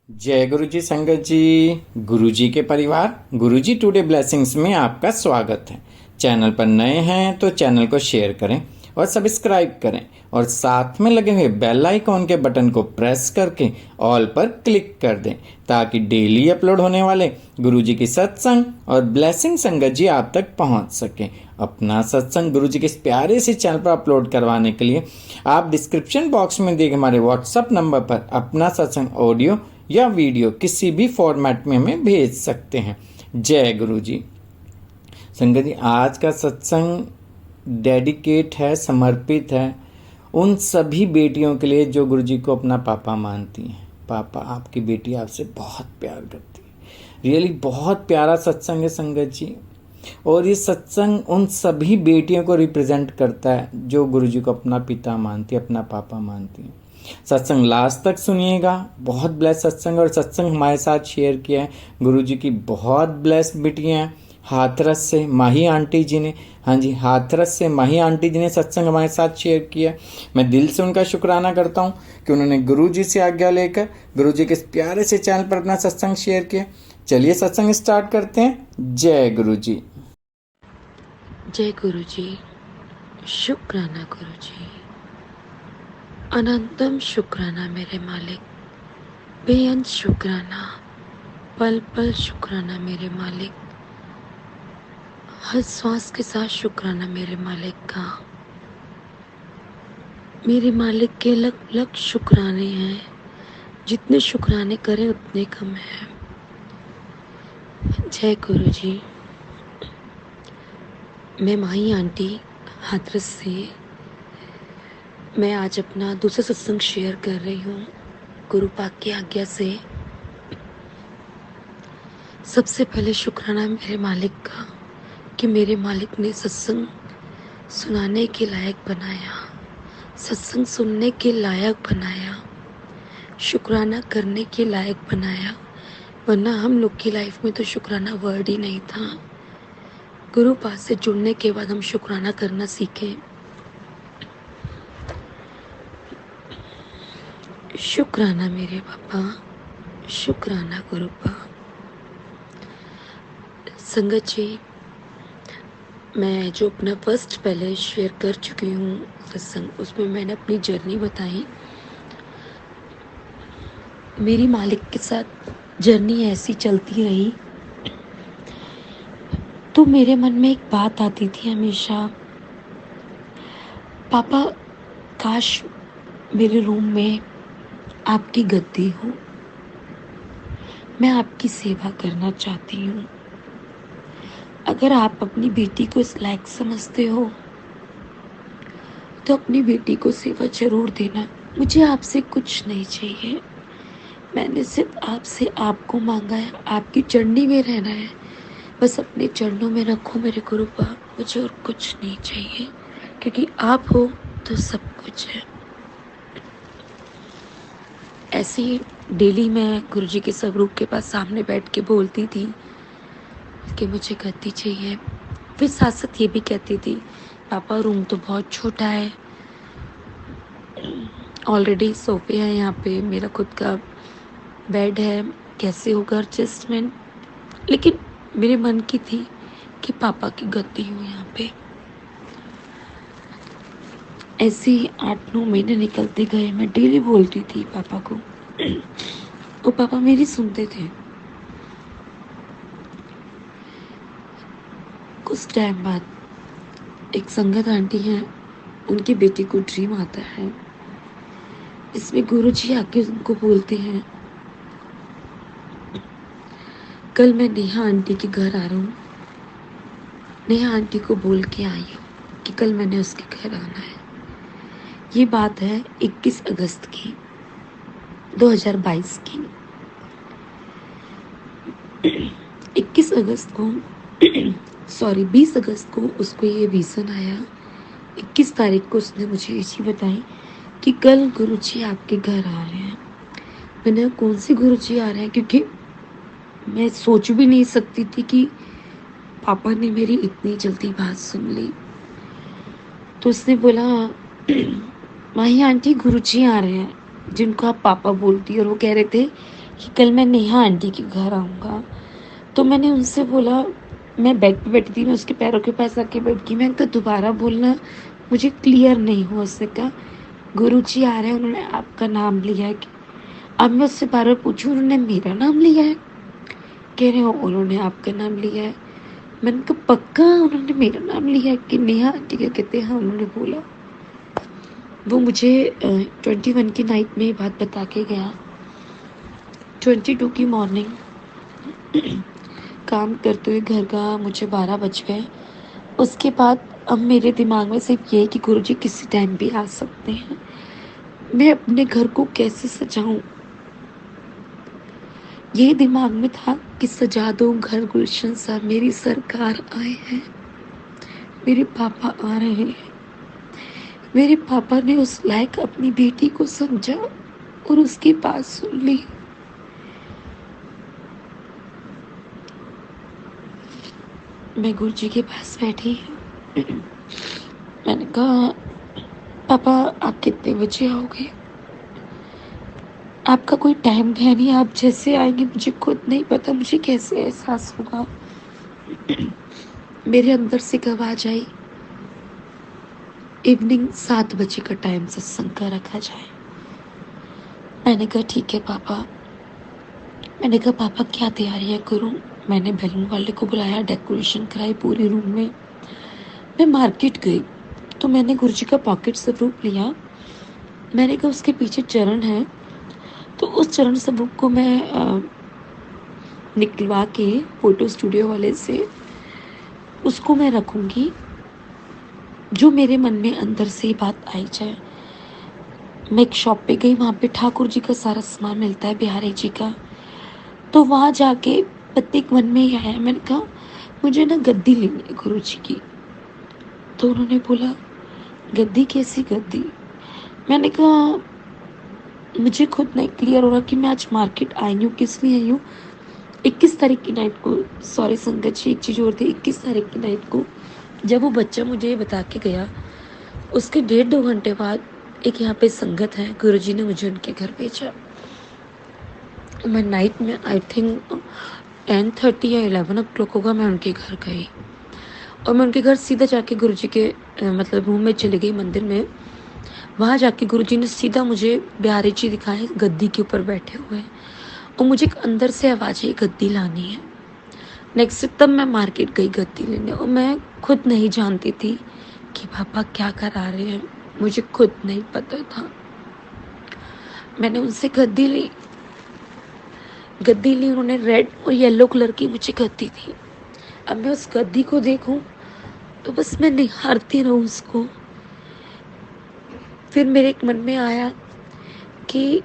जय गुरु जी संगत जी। गुरु जी के परिवार गुरु जी टुडे ब्लेसिंग्स में आपका स्वागत है। चैनल पर नए हैं तो चैनल को शेयर करें और सब्सक्राइब करें और साथ में लगे हुए बेल आइकॉन के बटन को प्रेस करके ऑल पर क्लिक कर दें ताकि डेली अपलोड होने वाले गुरु जी की सत्संग और ब्लेसिंग संगत जी आप तक पहुंच सके। अपना सत्संग गुरु जी के इस प्यारे से चैनल पर अपलोड करवाने के लिए आप डिस्क्रिप्शन बॉक्स में दिए हमारे व्हाट्सएप नंबर पर अपना सत्संग ऑडियो या वीडियो किसी भी फॉर्मेट में हमें भेज सकते हैं। जय गुरु जी। संगत जी, आज का सत्संग डेडिकेट है, समर्पित है उन सभी बेटियों के लिए जो गुरु जी को अपना पापा मानती हैं। पापा, आपकी बेटी आपसे बहुत प्यार करती है। रियली बहुत प्यारा सत्संग है संगत जी। और ये सत्संग उन सभी बेटियों को रिप्रेजेंट करता है जो गुरु जी को अपना पिता मानती है, अपना पापा मानती है। सत्संग लास्ट तक सुनिएगा, बहुत ब्लेस सत्संग। और सत्संग हमारे साथ शेयर किया है गुरु जी की बहुत ब्लेस बिटियाँ हैं। हाथरस से माही आंटी जी ने, हाँ जी, हाथरस से माही आंटी जी ने सत्संग हमारे साथ शेयर किया। मैं दिल से उनका शुक्राना करता हूँ कि उन्होंने गुरु जी से आज्ञा लेकर गुरु जी के इस प्यारे से चैनल पर अपना सत्संग शेयर किया। चलिए सत्संग स्टार्ट करते हैं। जय गुरु जी। जय गुरु जी। शुक्राना गुरु जी, अनंतम शुक्राना मेरे मालिक, बेअंत शुक्राना, पल पल शुक्राना मेरे मालिक, हर श्वास के साथ शुक्राना मेरे मालिक का। मेरे मालिक के लख लख शुक्राने हैं, जितने शुक्राने करें उतने कम है। जय गुरु जी। मैं माही आंटी हाथरस से मैं आज अपना दूसरा सत्संग शेयर कर रही हूँ गुरु पाक की आज्ञा से। सबसे पहले शुक्राना मेरे मालिक का कि मेरे मालिक ने सत्संग सुनाने के लायक बनाया, सत्संग सुनने के लायक बनाया, शुक्राना करने के लायक बनाया। वरना हम लोग की लाइफ में तो शुक्राना वर्ड ही नहीं था। गुरु पास से जुड़ने के बाद हम शुक्राना करना सीखे। शुक्राना मेरे पापा, शुक्राना गुरु पाक। संगत जी, मैं जो अपना फर्स्ट पहले शेयर कर चुकी हूँ सत्संग, उसमें मैंने अपनी जर्नी बताई। मेरी मालिक के साथ जर्नी ऐसी चलती रही तो मेरे मन में एक बात आती थी हमेशा, पापा काश मेरे रूम में आपकी गद्दी हो, मैं आपकी सेवा करना चाहती हूँ। अगर आप अपनी बेटी को इस लायक समझते हो तो अपनी बेटी को सेवा जरूर देना। मुझे आपसे कुछ नहीं चाहिए, मैंने सिर्फ आपसे आपको मांगा है, आपकी चरणी में रहना है। बस अपने चरणों में रखो मेरे गुरु पाक, मुझे और कुछ नहीं चाहिए, क्योंकि आप हो तो सब कुछ है। ऐसे ही डेली मैं गुरुजी के स्वरूप के पास सामने बैठ के बोलती थी कि मुझे गद्दी चाहिए। फिर साथ साथ ये भी कहती थी, पापा रूम तो बहुत छोटा है, ऑलरेडी सोफे हैं यहाँ पे, मेरा खुद का बेड है, कैसे होगा एडजस्टमेंट। लेकिन मेरे मन की थी कि पापा की गद्दी हो यहाँ पे। ऐसे ही 8-9 महीने निकलते गए, मैं डेली बोलती थी पापा को और पापा मेरी सुनते थे। कुछ टाइम बाद एक संगत आंटी हैं, उनकी बेटी को ड्रीम आता है, इसमें गुरुजी आके उनको बोलते हैं, कल मैं नेहा आंटी के घर आ रहा हूँ। नेहा आंटी को बोल के आई हूँ कि कल मैंने उसके घर आना है। ये बात है 21 अगस्त की 2022 की। 21 अगस्त को 20 अगस्त को उसको ये विजन आया। 21 तारीख को उसने मुझे ये चीज़ बताई कि कल गुरुजी आपके घर आ रहे हैं। मैंने कौन से गुरुजी आ रहे हैं, क्योंकि मैं सोच भी नहीं सकती थी कि पापा ने मेरी इतनी जल्दी बात सुन ली। तो उसने बोला, माही आंटी गुरुजी आ रहे हैं जिनको आप पापा बोलती, और वो कह रहे थे कि कल मैं नेहा आंटी के घर आऊँगा। तो मैंने उनसे बोला, मैं बेड पे बैठी थी, मैं उसके पैरों के पास आके बैठ गई। मैंने कहा दोबारा बोलना, मुझे क्लियर नहीं हुआ। उसने कहा गुरुजी आ रहे हैं, उन्होंने आपका नाम लिया है। अब मैं उससे बार बार पूछूं, उन्होंने मेरा नाम लिया है? कह रहे हो उन्होंने आपका नाम लिया है। मैंने कहा पक्का उन्होंने मेरा नाम लिया है कि नेहा आंटी? क्या कहते हैं, हाँ उन्होंने बोला। वो मुझे 21 की नाइट में ये बात बता के गया। 22 की मॉर्निंग काम करते हुए घर का मुझे 12 बज गए। उसके बाद अब मेरे दिमाग में सिर्फ ये है कि गुरुजी किसी टाइम भी आ सकते हैं। मैं अपने घर को कैसे सजाऊं? ये दिमाग में था कि सजा दो घर गुलशन सा, मेरी सरकार आए हैं, मेरे पापा आ रहे हैं। मेरे पापा ने उस लायक अपनी बेटी को समझा और उसकी बात सुन ली। मैं गुरुजी के पास बैठी। मैंने कहा पापा आप कितने बजे आओगे? आपका कोई टाइम है नहीं, आप जैसे आएंगे मुझे खुद नहीं पता मुझे कैसे एहसास होगा। मेरे अंदर से एक आवाज आई, इवनिंग 7 बजे का टाइम सत्संग का रखा जाए। मैंने कहा ठीक है पापा। मैंने कहा पापा क्या तैयारियां करूं? मैंने बैलून वाले को बुलाया, डेकोरेशन कराई पूरे रूम में। मैं मार्केट गई तो मैंने गुरुजी का पॉकेट स्वरूप लिया। मैंने कहा उसके पीछे चरण है, तो उस चरण स्वरूप को मैं निकलवा के फोटो स्टूडियो वाले से उसको मैं रखूंगी। जो मेरे मन में अंदर से बात आई जाए। मैं एक शॉप पे गई, वहाँ पे ठाकुर जी का सारा सामान मिलता है, बिहारी जी का। तो वहाँ जाके प्रत्येक मन में ही आया, मैंने कहा मुझे ना गद्दी लेनी है गुरु जी की। तो उन्होंने बोला गद्दी? कैसी गद्दी? मैंने कहा मुझे खुद नहीं क्लियर हो रहा कि मैं आज मार्केट आई हूँ किस लिए आई हूँ। 21 तारीख की नाइट को, सॉरी संगत जी एक चीज़ और थी, 21 तारीख की नाइट को जब वो बच्चा मुझे ये बता के गया, उसके 1.5-2 घंटे बाद एक यहाँ पे संगत है, गुरुजी ने मुझे उनके घर भेजा। मैं नाइट में आई थिंक 10:30 या 11 o'clock होगा, मैं उनके घर गई और मैं उनके घर सीधा जाके गुरुजी के मतलब रूम में चली गई मंदिर में। वहाँ जाके गुरुजी ने सीधा मुझे बिहारी जी दिखाए गद्दी के ऊपर बैठे हुए, और मुझे एक अंदर से आवाज़ आई गद्दी लानी है। नेक्स्ट तब मैं मार्केट गई गद्दी लेने, और मैं खुद नहीं जानती थी कि पापा क्या करा रहे हैं, मुझे खुद नहीं पता था। मैंने उनसे गद्दी ली। उन्होंने रेड और येलो कलर की मुझे गद्दी दी। अब मैं उस गद्दी को देखूं तो बस मैं निहारती रहूं उसको। फिर मेरे एक मन में आया कि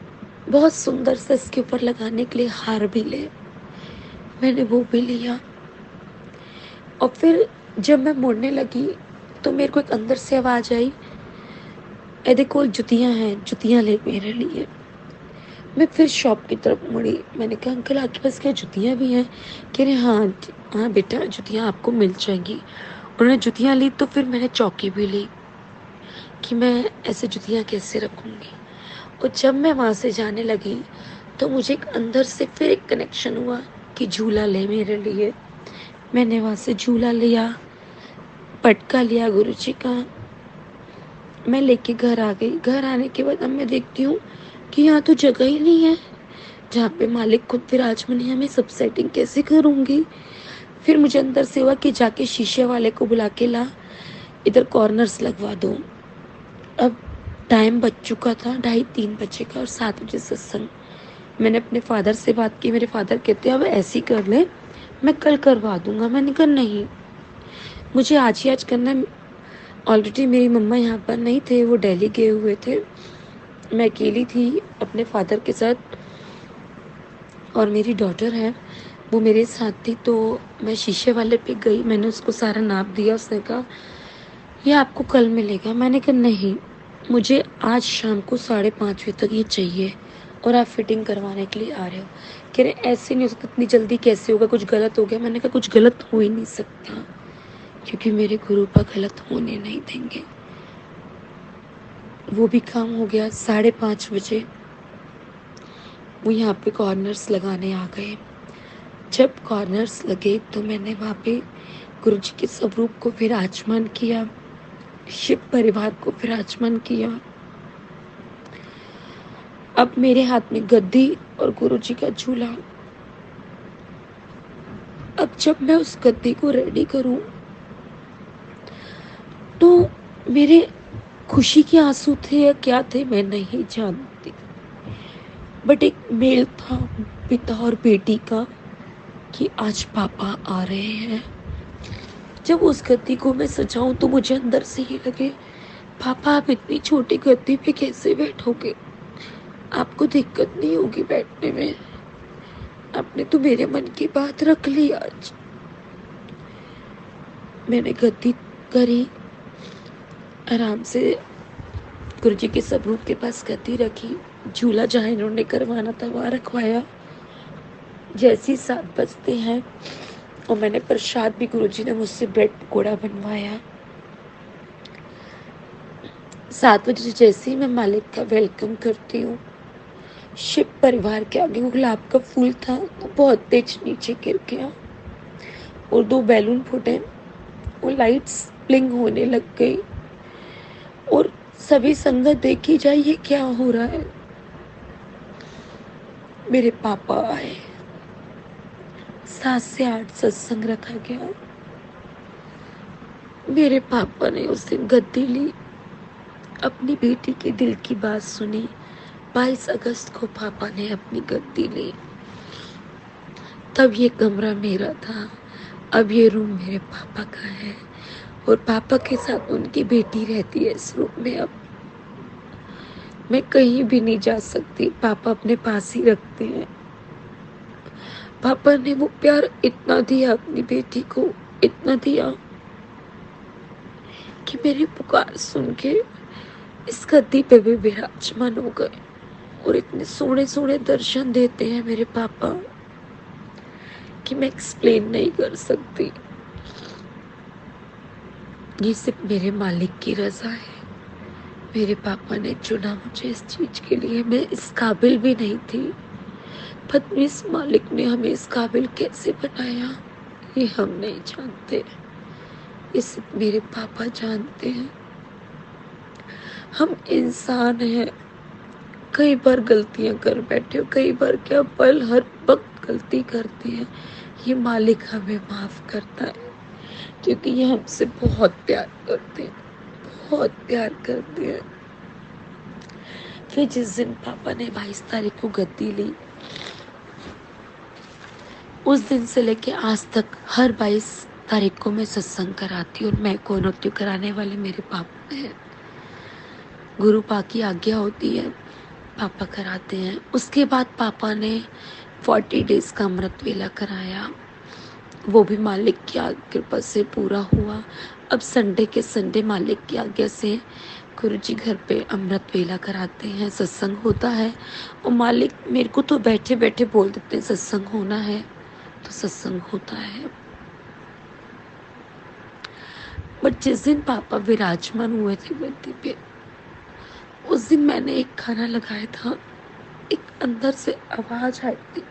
बहुत सुंदर सा इसके ऊपर लगाने के लिए हार भी ले। मैंने वो भी लिया, और फिर जब मैं मुड़ने लगी तो मेरे को एक अंदर से आवाज आई, ए देखो जुतियाँ हैं, जुतियाँ ले मेरे लिए। मैं फिर शॉप की तरफ मुड़ी। मैंने कहा अंकल आपके पास क्या जुतियाँ भी हैं? कह रहे हाँ हाँ बेटा जुतियाँ आपको मिल जाएंगी। उन्होंने जुतियाँ ली तो फिर मैंने चौकी भी ली कि मैं ऐसे जुतियाँ कैसे रखूँगी। और जब मैं वहाँ से जाने लगी तो मुझे एक अंदर से फिर एक कनेक्शन हुआ कि झूला ले मेरे लिए। मैंने वहाँ से झूला लिया, पटका लिया गुरुजी का। मैं लेके घर आ गई। घर आने के बाद अब मैं देखती हूँ कि यहाँ तो जगह ही नहीं है जहाँ पे मालिक खुद विराजमान है, मैं सब सेटिंग कैसे करूँगी। फिर मुझे अंदर से हुआ कि जाके शीशे वाले को बुला के ला, इधर कॉर्नर्स लगवा दो। अब टाइम बज चुका था 2:30-3 बजे का, और 7 बजे सत्संग। मैंने अपने फादर से बात की। मेरे फादर कहते हैं अब ऐसे ही कर ले, मैं कल करवा दूंगा। मैंने कहा नहीं, मुझे आज ही आज करना है। ऑलरेडी मेरी मम्मा यहाँ पर नहीं थे, वो दिल्ली गए हुए थे। मैं अकेली थी अपने फादर के साथ, और मेरी डॉटर है वो मेरे साथ थी। तो मैं शीशे वाले पे गई, मैंने उसको सारा नाप दिया। उसने कहा ये आपको कल मिलेगा। मैंने कहा नहीं, मुझे आज शाम को 5:30 बजे तक ये चाहिए, और आप फिटिंग करवाने के लिए आ रहे हो। कह रहे ऐसे नहीं हो सकता, इतनी जल्दी कैसे होगा, कुछ गलत हो गया। मैंने कहा कुछ गलत हो ही नहीं सकता, क्योंकि मेरे गुरु पर गलत होने नहीं देंगे। वो भी काम हो गया। 5:30 बजे वो यहाँ पे कॉर्नर्स लगाने आ गए। जब कॉर्नर्स लगे तो मैंने वहाँ पे गुरुजी के स्वरूप को विराजमान किया, शिव परिवार को विराजमान किया। अब मेरे हाथ में गद्दी और गुरुजी का झूला। अब जब मैं उस गद्दी को रेडी करूं तो मेरे खुशी के आंसू थे या क्या थे मैं नहीं जानती, बट एक मेल था पिता और बेटी का कि आज पापा आ रहे हैं। जब उस गद्दी को मैं सजाऊं तो मुझे अंदर से ही लगे, पापा आप इतनी छोटी गद्दी पे कैसे बैठोगे, आपको दिक्कत नहीं होगी बैठने में, आपने तो मेरे मन की बात रख ली। आज मैंने गद्दी करी, आराम से गुरुजी के स्वरूप के पास गद्दी रखी, झूला जहाँ इन्होंने करवाना था वहाँ रखवाया। जैसे ही 7 बजते हैं और मैंने प्रसाद भी, गुरुजी ने मुझसे ब्रेड पकौड़ा बनवाया। 7 बजे जैसे ही मैं मालिक का वेलकम करती हूँ, शिव परिवार के आगे वो गुलाब का फूल था वो बहुत तेज नीचे गिर गया और 2 बैलून फूटे, वो लाइट्स ब्लिंक होने लग गई और सभी संगत देखी जाए ये क्या हो रहा है। मेरे पापा आए, 7 से 8 सत्संग रखा गया। मेरे पापा ने उस दिन गद्दी ली, अपनी बेटी के दिल की बात सुनी। 22 अगस्त को पापा ने अपनी गद्दी ली। तब ये कमरा मेरा था, अब ये रूम मेरे पापा का है और पापा के साथ उनकी बेटी रहती है इस रूम में। अब मैं कहीं भी नहीं जा सकती, पापा अपने पास ही रखते हैं। पापा ने वो प्यार इतना दिया अपनी बेटी को, इतना दिया कि मेरी पुकार सुन के इस गद्दी पे भी विराजमान हो गए और इतने सोने सोने दर्शन देते हैं मेरे पापा कि मैं एक्सप्लेन नहीं कर सकती। ये सिर्फ मेरे मालिक की रजा है। मेरे पापा ने चुना मुझे इस चीज के लिए, मैं इस काबिल भी नहीं थी, पर इस मालिक ने हमें इस काबिल कैसे बनाया ये हम नहीं जानते, ये सिर्फ मेरे पापा जानते हैं। हम इंसान हैं, कई बार गलतियां कर बैठे हो, कई बार क्या पल हर वक्त गलती करते हैं। ये मालिक हमें माफ करता है क्योंकि ये हमसे बहुत प्यार करते हैं, बहुत प्यार करते हैं। फिर जिस दिन पापा ने 22 तारीख को गद्दी ली, उस दिन से लेके आज तक हर 22 तारीख को मैं सत्संग कराती हूँ और मैं को नृत्य कराने वाले मेरे पापा हैं। गुरु पा की आज्ञा होती है, पापा कराते हैं। उसके बाद पापा ने 40 डेज का अमृत वेला कराया, वो भी मालिक की कृपा से पूरा हुआ। अब संडे के संडे मालिक की आज्ञा से गुरुजी घर पे अमृत वेला कराते हैं, सत्संग होता है और मालिक मेरे को तो बैठे बैठे बोल देते हैं सत्संग होना है तो सत्संग होता है। बट जिस दिन पापा विराजमान हुए थे गद्दी पे, उस दिन मैंने एक खाना लगाया था, एक अंदर से आवाज आई थी,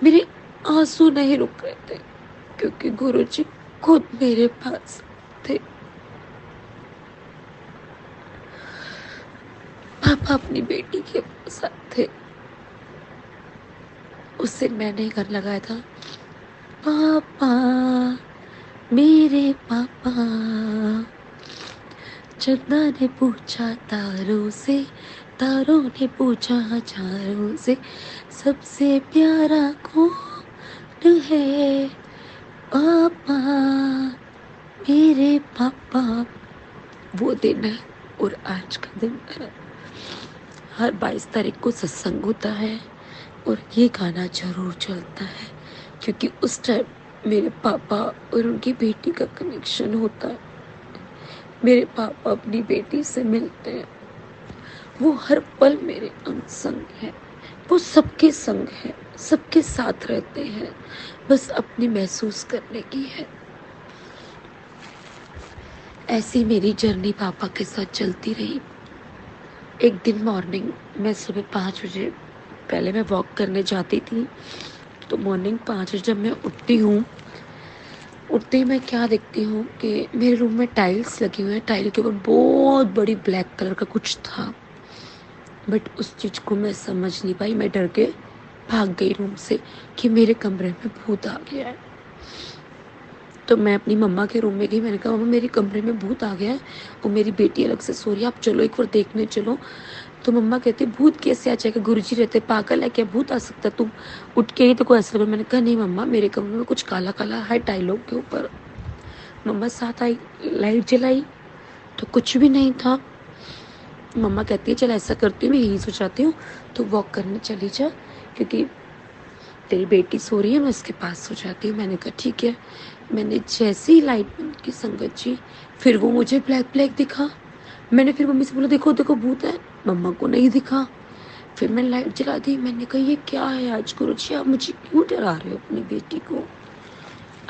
मेरे आंसू नहीं रुक रहे थे क्योंकि गुरुजी खुद मेरे पास थे। पापा अपनी बेटी के साथ थे। उस दिन मैंने घर लगाया था, पापा मेरे पापा। चंदा ने पूछा तारों से, तारों ने पूछा हजारों से, सबसे प्यारा कौन है, पापा मेरे पापा। वो दिन है और आज का दिन है। हर 22 तारीख को सत्संग होता है और ये गाना जरूर चलता है क्योंकि उस टाइम मेरे पापा और उनकी बेटी का कनेक्शन होता है। मेरे पापा अपनी बेटी से मिलते हैं, वो हर पल मेरे अंग संग है, वो सबके संग है, सबके साथ रहते हैं, बस अपनी महसूस करने की है। ऐसी मेरी जर्नी पापा के साथ चलती रही। एक दिन मॉर्निंग मैं सुबह 5 बजे पहले मैं वॉक करने जाती थी, तो मॉर्निंग 5 बजे जब मैं उठती हूँ, उठते ही मैं क्या देखती हूँ कि मेरे रूम में टाइल्स लगी हुई हैं, टाइल के ऊपर बहुत बड़ी ब्लैक कलर का कुछ था, बट उस चीज़ को मैं समझ नहीं पाई। मैं डर के भाग गई रूम से कि मेरे कमरे में भूत आ गया है। तो मैं अपनी मम्मा के रूम में गई, मैंने कहा मम्मा मेरे कमरे में भूत आ गया है और मेरी बेटी अलग से सो रही है, आप चलो एक बार देखने चलो। तो मम्मा कहती भूत कैसे आ जाएगा, गुरुजी रहते, पागल है क्या, भूत आ सकता, तुम उठ के ही तो कोई ऐसा लगा। मैंने कहा नहीं मम्मा, मेरे कमरे में कुछ काला काला है टाइलों के ऊपर। मम्मा साथ आई, लाइट जलाई तो कुछ भी नहीं था। मम्मा कहती है चल ऐसा करती हूँ, मैं यही सो जाती हूँ, तो वॉक करने चली जा, क्योंकि तेरी बेटी सो रही है, मैं उसके पास सो जाती हूँ। मैंने कहा ठीक है। मैंने जैसे ही लाइट बंद की संगत जी, फिर वो मुझे ब्लैक ब्लैक दिखा। मैंने फिर मम्मी से बोला देखो देखो भूत है, मम्मा को नहीं दिखा। फिर मैंने लाइट जला दी, मैंने कहा ये क्या है आज गुरुजी, आप मुझे क्यों डरा रहे हो अपनी बेटी को,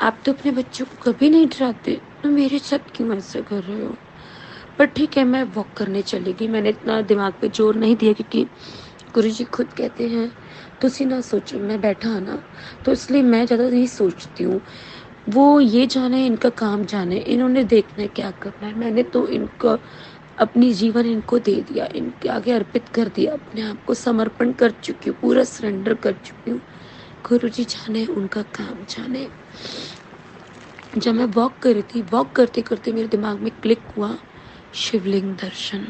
आप तो अपने बच्चों को कभी नहीं डराते, तो मेरे साथ क्यों ऐसा कर रहे हो। पर ठीक है, मैं वॉक करने चली गई। मैंने इतना दिमाग पे जोर नहीं दिया, क्योंकि गुरुजी खुद कहते हैं तुसी ना सोचो, मैं बैठा है ना, तो इसलिए मैं ज़्यादा नहीं सोचती हूँ। वो ये जाने, इनका काम जाने, इन्होंने देखना है क्या करना है। मैंने तो इनका अपनी जीवन इनको दे दिया, इनके आगे अर्पित कर दिया, अपने आप को समर्पण कर चुकी हूँ, पूरा सरेंडर कर चुकी हूँ। गुरुजी जाने, उनका काम जाने। जब मैं वॉक कर रही थी, वॉक करते करते मेरे दिमाग में क्लिक हुआ शिवलिंग दर्शन।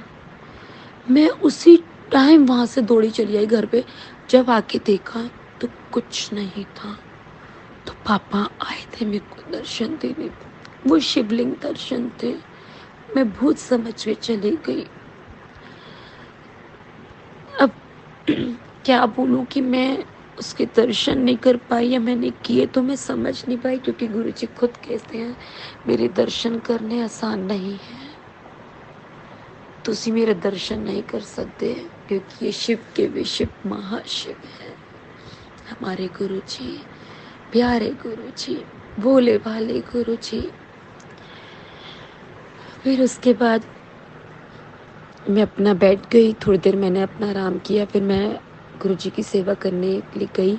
मैं उसी टाइम वहां से दौड़ी चली आई घर पे। जब आके देखा तो कुछ नहीं था। तो पापा आए थे मेरे को दर्शन देने, वो शिवलिंग दर्शन थे। मैं भूत समझ में चली गई। अब क्या बोलूं कि मैं उसके दर्शन नहीं कर पाई या मैंने किए, तो मैं समझ नहीं पाई, क्योंकि गुरुजी खुद कहते हैं मेरे दर्शन करने आसान नहीं है, तुसी मेरे दर्शन नहीं कर सकते, क्योंकि ये शिव के भी शिव महाशिव है हमारे गुरुजी, प्यारे गुरुजी, भोले भाले गुरुजी। फिर उसके बाद मैं अपना बैठ गई, थोड़ी देर मैंने अपना आराम किया, फिर मैं गुरुजी की सेवा करने के लिए गई।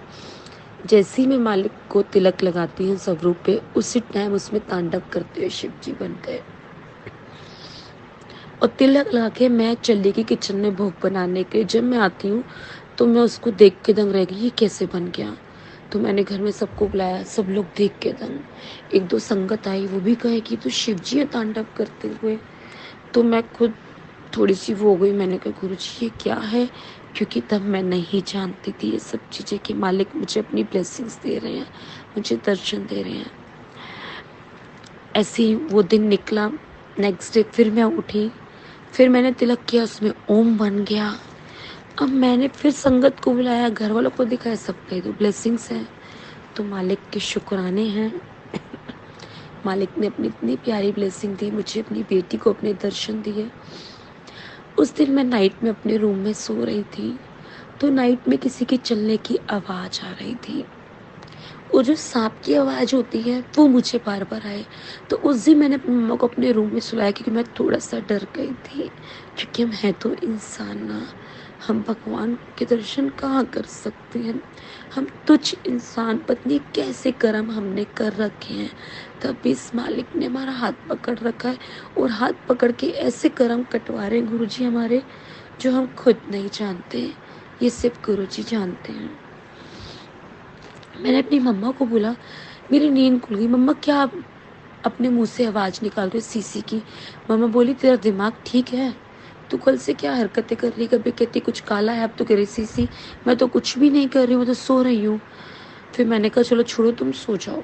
जैसे ही मैं मालिक को तिलक लगाती हूँ स्वरूप पे, उसी टाइम उसमें तांडव करते हुए शिव जी बन गए। और तिलक लगा के मैं चली गई किचन में भोग बनाने के लिए। जब मैं आती हूँ तो मैं उसको देख के दंग रह गई, ये कैसे बन गया। तो मैंने घर में सबको बुलाया, सब लोग देख के दंग। एक दो संगत आई, वो भी कहे कि तो शिव जी है तांडव करते हुए। तो मैं खुद थोड़ी सी वो हो गई, मैंने कहा गुरुजी ये क्या है, क्योंकि तब मैं नहीं जानती थी ये सब चीज़ें कि मालिक मुझे अपनी ब्लेसिंग्स दे रहे हैं, मुझे दर्शन दे रहे हैं। ऐसे ही वो दिन निकला। नेक्स्ट डे फिर मैं उठी, फिर मैंने तिलक किया, उसमें ओम बन गया। अब मैंने फिर संगत को बुलाया, घर वालों को दिखाया, सब कहे तो ब्लेसिंग्स हैं। तो मालिक के शुक्राने हैं। मालिक ने अपनी इतनी प्यारी ब्लेसिंग दी मुझे, अपनी बेटी को अपने दर्शन दिए। उस दिन मैं नाइट में अपने रूम में सो रही थी, तो नाइट में किसी के चलने की आवाज़ आ रही थी। वो जो सांप की आवाज़ होती है वो मुझे बार बार आए। तो उस दिन मैंने अपनी मम्मा को अपने रूम में सुलाया, क्योंकि मैं थोड़ा सा डर गई थी, क्योंकि हम हैं तो इंसान ना, हम भगवान के दर्शन कहाँ कर सकते हैं, हम तुच्छ इंसान, पत्नी कैसे कर्म हमने कर रखे हैं। तब इस मालिक ने हमारा हाथ पकड़ रखा है, और हाथ पकड़ के ऐसे कर्म कटवा रहे हैं गुरुजी हमारे, जो हम खुद नहीं जानते, ये सिर्फ गुरुजी जानते हैं। मैंने अपनी मम्मा को बोला, मेरी नींद खुल गई, मम्मा क्या आप अपने मुंह से आवाज़ निकाल रहे हो सीसी की। मम्मा बोली तेरा दिमाग ठीक है, तू कल से क्या हरकतें कर रही, कभी कहती कुछ काला है, अब तो कह रही सीसी। मैं तो कुछ भी नहीं कर रही हूँ, मैं तो सो रही हूँ। फिर मैंने कहा चलो छोड़ो, तुम सो जाओ।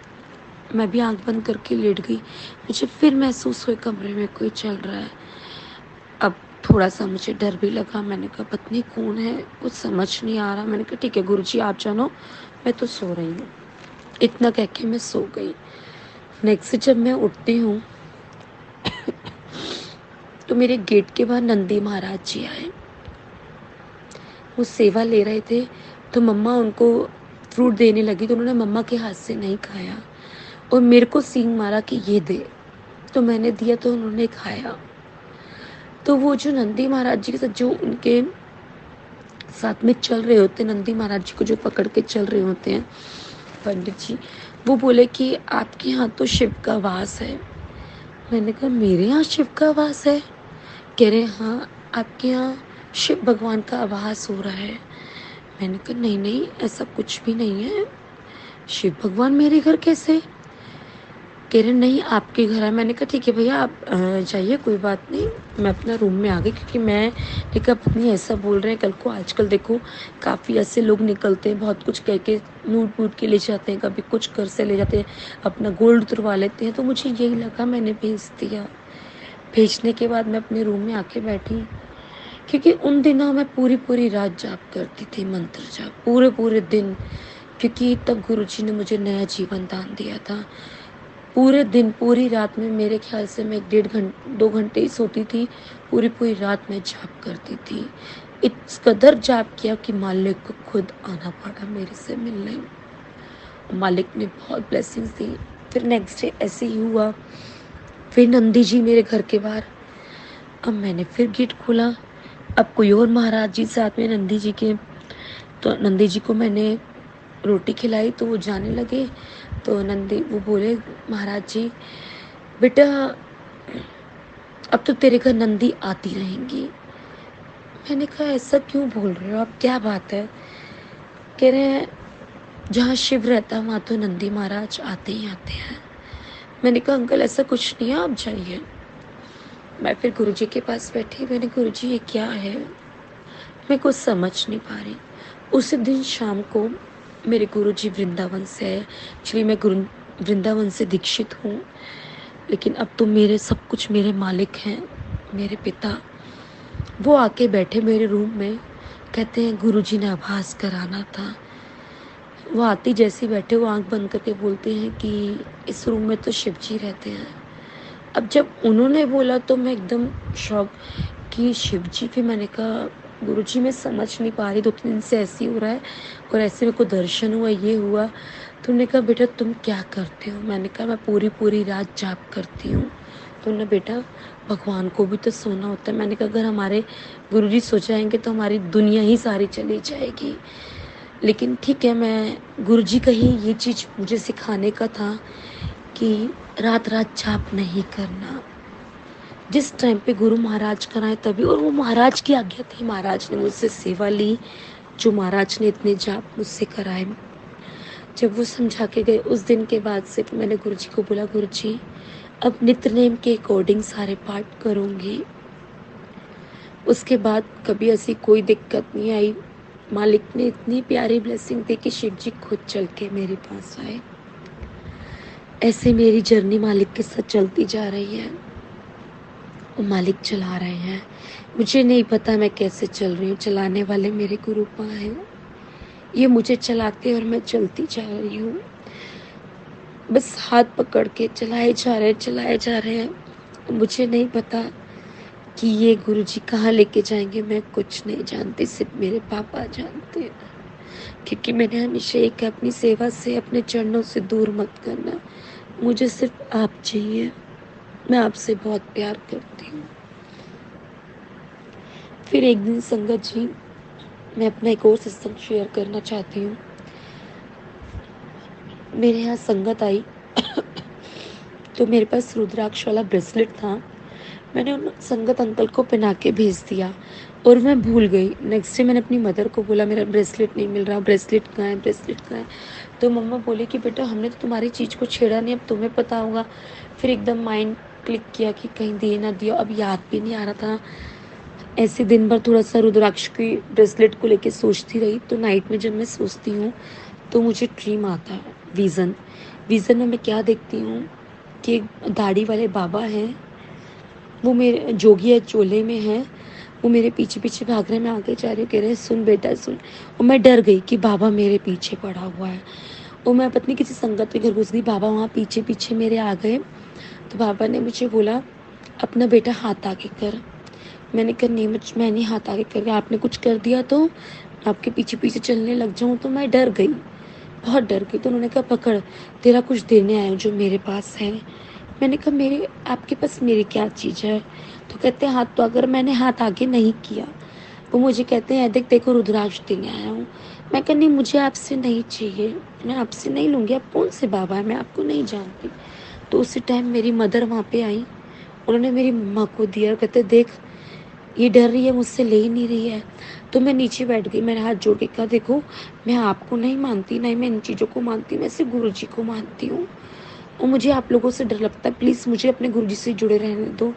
मैं भी आंख बंद करके लेट गई। मुझे फिर महसूस हुआ कमरे में कोई चल रहा है। अब थोड़ा सा मुझे डर भी लगा। मैंने कहा पत्नी कौन है, कुछ समझ नहीं आ रहा। मैंने कहा ठीक है गुरुजी आप जानो, मैं तो सो रही हूँ। इतना कह के मैं सो गई। नेक्स्ट जब मैं उठती हूँ तो मेरे गेट के बाहर नंदी महाराज जी आए। वो सेवा ले रहे थे, तो मम्मा उनको फ्रूट देने लगी, तो उन्होंने मम्मा के हाथ से नहीं खाया और मेरे को सींग मारा कि ये दे। तो मैंने दिया, तो उन्होंने खाया। तो वो जो नंदी महाराज जी के साथ जो उनके साथ में चल रहे होते नंदी महाराज जी को, जो पकड़ के चल रहे होते हैं पंडित जी, वो बोले कि आपके यहाँ तो शिव का वास है। मैंने कहा मेरे यहाँ शिव का वास है? कह रहे हाँ, आपके यहाँ शिव भगवान का आवास हो रहा है। मैंने कहा नहीं नहीं, ऐसा कुछ भी नहीं है, शिव भगवान मेरे घर कैसे? कह रहे नहीं, आपके घर है। मैंने कहा ठीक है भैया, आप जाइए, कोई बात नहीं। मैं अपना रूम में आ गई, क्योंकि मैं देखा पत्नी ऐसा बोल रहे हैं कल को। आजकल देखो काफ़ी ऐसे लोग निकलते हैं, बहुत कुछ कह के लूट वूट के ले जाते हैं, कभी कुछ कर से ले जाते हैं, अपना गोल्ड तुरवा लेते हैं। तो मुझे यही लगा, मैंने भेज दिया। भेजने के बाद मैं अपने रूम में आके बैठी, क्योंकि उन दिनों मैं पूरी पूरी रात जाप करती थी, मंत्र जाप पूरे पूरे दिन, क्योंकि तब गुरुजी ने मुझे नया जीवन दान दिया था। पूरे दिन पूरी रात में मेरे ख्याल से मैं 1.5-2 घंटे ही सोती थी, पूरी पूरी रात में जाप करती थी। इस कदर जाप किया कि मालिक को खुद आना पड़ा मेरे से मिलने। मालिक ने बहुत ब्लेसिंग्स दी। फिर नेक्स्ट डे ऐसे ही हुआ, फिर नंदी जी मेरे घर के बाहर। अब मैंने फिर गेट खोला, अब कोई और महाराज जी साथ में नंदी जी के। तो नंदी जी को मैंने रोटी खिलाई तो वो जाने लगे। तो नंदी वो बोले महाराज जी, बेटा अब तो तेरे घर नंदी आती रहेंगी। मैंने कहा ऐसा क्यों बोल रहे हो आप, क्या बात है? कह रहे हैं जहाँ शिव रहता है वहाँ तो नंदी महाराज आते ही आते हैं। मैंने कहा अंकल ऐसा कुछ नहीं है, आप जाइए। मैं फिर गुरुजी के पास बैठी। मैंने गुरुजी ये क्या है, मैं कुछ समझ नहीं पा रही। उसी दिन शाम को मेरे गुरुजी वृंदावन से है। एक्चुअली मैं गुरु वृंदावन से दीक्षित हूँ, लेकिन अब तो मेरे सब कुछ मेरे मालिक हैं, मेरे पिता। वो आके बैठे मेरे रूम में, कहते हैं गुरुजी ने आभास कराना था। वो आते जैसे बैठे, वो आंख बंद करके बोलते हैं कि इस रूम में तो शिव जी रहते हैं। अब जब उन्होंने बोला तो मैं एकदम शॉक कि शिव जी। फिर मैंने कहा गुरुजी मैं समझ नहीं पा रही, 2-3 दिन से ऐसे ही हो रहा है, और ऐसे मेरे को दर्शन हुआ, ये हुआ। तो उन्होंने कहा बेटा तुम क्या करते हो? मैंने कहा मैं पूरी पूरी रात जाप करती हूँ। तो उन्होंने बेटा भगवान को भी तो सोना होता है। मैंने कहा अगर हमारे गुरुजी सो जाएंगे तो हमारी दुनिया ही सारी चली जाएगी। लेकिन ठीक है, मैं गुरुजी का ही ये चीज़ मुझे सिखाने का था कि रात रात जाप नहीं करना, जिस टाइम पे गुरु महाराज कराए तभी। और वो महाराज की आज्ञा थी, महाराज ने मुझसे सेवा ली, जो महाराज ने इतने जाप मुझसे कराए। जब वो समझा के गए, उस दिन के बाद से मैंने गुरुजी को बोला गुरुजी अब नित्य नेम के अकॉर्डिंग सारे पाठ करूँगी। उसके बाद कभी ऐसी कोई दिक्कत नहीं आई। मालिक ने इतनी प्यारी ब्लेसिंग दी कि शिव जी खुद चल के मेरे पास आए। ऐसे मेरी जर्नी मालिक के साथ चलती जा रही है, वो मालिक चला रहे हैं। मुझे नहीं पता मैं कैसे चल रही हूँ, चलाने वाले मेरे गुरु माँ हैं, ये मुझे चलाते और मैं चलती जा रही हूँ। बस हाथ पकड़ के चलाए जा रहे हैं। मुझे नहीं पता कि ये गुरुजी कहाँ लेके जाएंगे, मैं कुछ नहीं जानती, सिर्फ मेरे पापा जानते हैं। क्योंकि मैंने हमेशा एक अपनी सेवा से, अपने चरणों से दूर मत करना, मुझे सिर्फ आप चाहिए, मैं आपसे बहुत प्यार करती हूँ। फिर एक दिन संगत जी, मैं अपना एक और सत्संग शेयर करना चाहती हूँ। मेरे यहाँ संगत आई तो मेरे पास रुद्राक्ष वाला ब्रेसलेट था। मैंने उन संगत अंकल को पहना के भेज दिया और मैं भूल गई। नेक्स्ट डे मैंने अपनी मदर को बोला मेरा ब्रेसलेट नहीं मिल रहा, ब्रेसलेट कहाँ है, ब्रेसलेट कहाँ है? तो मम्मा बोले कि बेटा हमने तो तुम्हारी चीज़ को छेड़ा नहीं, अब तुम्हें पता होगा। फिर एकदम माइंड क्लिक किया कि कहीं दे ना दिया, अब याद भी नहीं आ रहा था। ऐसे दिन भर थोड़ा सा रुद्राक्ष की ब्रेसलेट को लेके सोचती रही। तो नाइट में जब मैं सोचती हूँ तो मुझे ड्रीम आता है, विज़न में मैं क्या देखती हूँ कि एक दाढ़ी वाले बाबा हैं, वो मेरे जोगिया चोले में हैं, वो मेरे पीछे पीछे भाग रहे हैं। मैं आगे जा रही हूँ, कह रहे हैं सुन बेटा सुन। और मैं डर गई कि बाबा मेरे पीछे पड़ा हुआ है। और मैं पत्नी किसी संगत के घर घुस गई, बाबा वहाँ पीछे पीछे मेरे आ गए। तो बाबा ने मुझे बोला अपना बेटा हाथ आगे कर। मैंने कहा नहीं, मैं नहीं हाथ आगे कर रही, आपने कुछ कर दिया तो आपके पीछे पीछे चलने लग जाऊँ। तो मैं डर गई, बहुत डर गई। तो उन्होंने कहा पकड़, तेरा कुछ देने आया हूँ जो मेरे पास है। मैंने कहा मेरे आपके पास मेरी क्या चीज़ है? तो कहते हैं हाथ, तो अगर मैंने हाथ आगे नहीं किया वो मुझे कहते हैं देख तेरे को रुद्राक्ष देने आया हूँ। मैं कहा नहीं मुझे आपसे नहीं चाहिए, मैं आपसे नहीं लूँगी, आप कौन से बाबा हैं, मैं आपको नहीं जानती। तो उसी टाइम मेरी मदर वहाँ पे आई, उन्होंने मेरी मम्मा को दिया और कहते देख ये डर रही है, मुझसे ले ही नहीं रही है। तो मैं नीचे बैठ गई, मैंने हाथ जोड़ के कहा देखो मैं आपको नहीं मानती, नहीं मैं इन चीज़ों को मानती, मैं सिर्फ गुरु जी को मानती हूँ और मुझे आप लोगों से डर लगता है, प्लीज़ मुझे अपने गुरु जी से जुड़े रहने दो।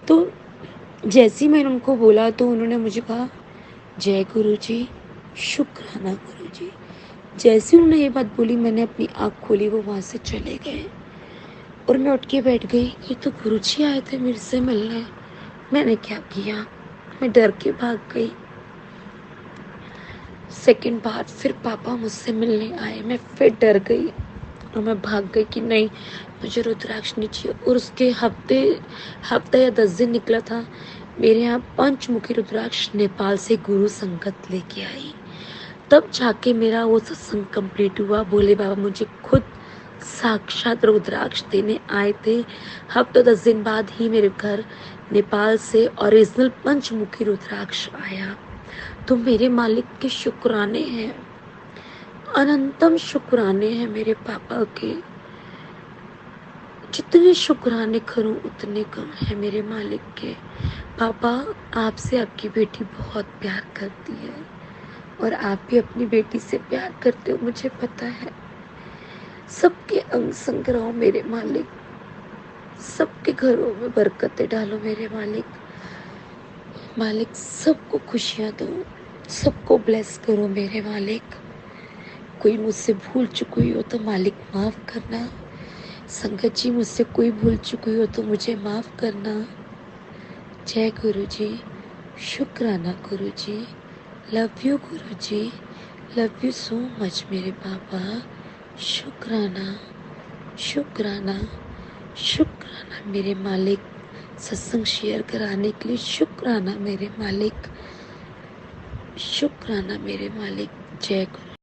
तो जैसे ही मैंने उनको बोला तो उन्होंने मुझे कहा जय गुरु जी, शुक्राना गुरु जी। जैसे ही उन्होंने ये बात बोली मैंने अपनी आँख खोली, वो वहाँ से चले गए और मैं उठ के बैठ गई। ये तो गुरु जी आए थे मेरे से मिलने, मैंने क्या किया, मैं डर के भाग गई। सेकंड बार फिर पापा मुझसे मिलने आए, मैं फिर डर गई और मैं भाग गई कि नहीं मुझे रुद्राक्ष नहीं चाहिए। और उसके हफ्ता या 10 दिन निकला था, मेरे यहाँ पंचमुखी रुद्राक्ष नेपाल से गुरु संगत लेके आई, तब जाके मेरा वो सत्संग कंप्लीट हुआ। भोले बाबा मुझे खुद साक्षात रुद्राक्ष देने आए थे। हफ्ता 10 दिन बाद ही मेरे घर नेपाल से ओरिजिनल पंचमुखी रुद्राक्ष आया। तो मेरे मालिक के शुक्राने हैं, अनंतम शुक्राने हैं मेरे पापा के। जितने शुक्राने करूं उतने कम है मेरे मालिक के। पापा आपसे आपकी बेटी बहुत प्यार करती है और आप भी अपनी बेटी से प्यार करते हो, मुझे पता है। सबके अंग संग रहो मेरे मालिक, सबके घरों में बरकतें डालो मेरे मालिक। मालिक सबको खुशियाँ दो, सबको ब्लेस करो मेरे मालिक। कोई मुझसे भूल चुकी हुई हो तो मालिक माफ़ करना। संगत जी मुझसे कोई भूल चुकी हो तो मुझे माफ़ करना। जय गुरु जी, शुक्राना गुरु जी, love you Guru ji, love you so much मेरे पापा। शुक्राना शुक्राना शुक्राना मेरे मालिक, सत्संग शेयर कराने के लिए शुक्राना मेरे मालिक, शुक्राना मेरे मालिक। जय गुरु।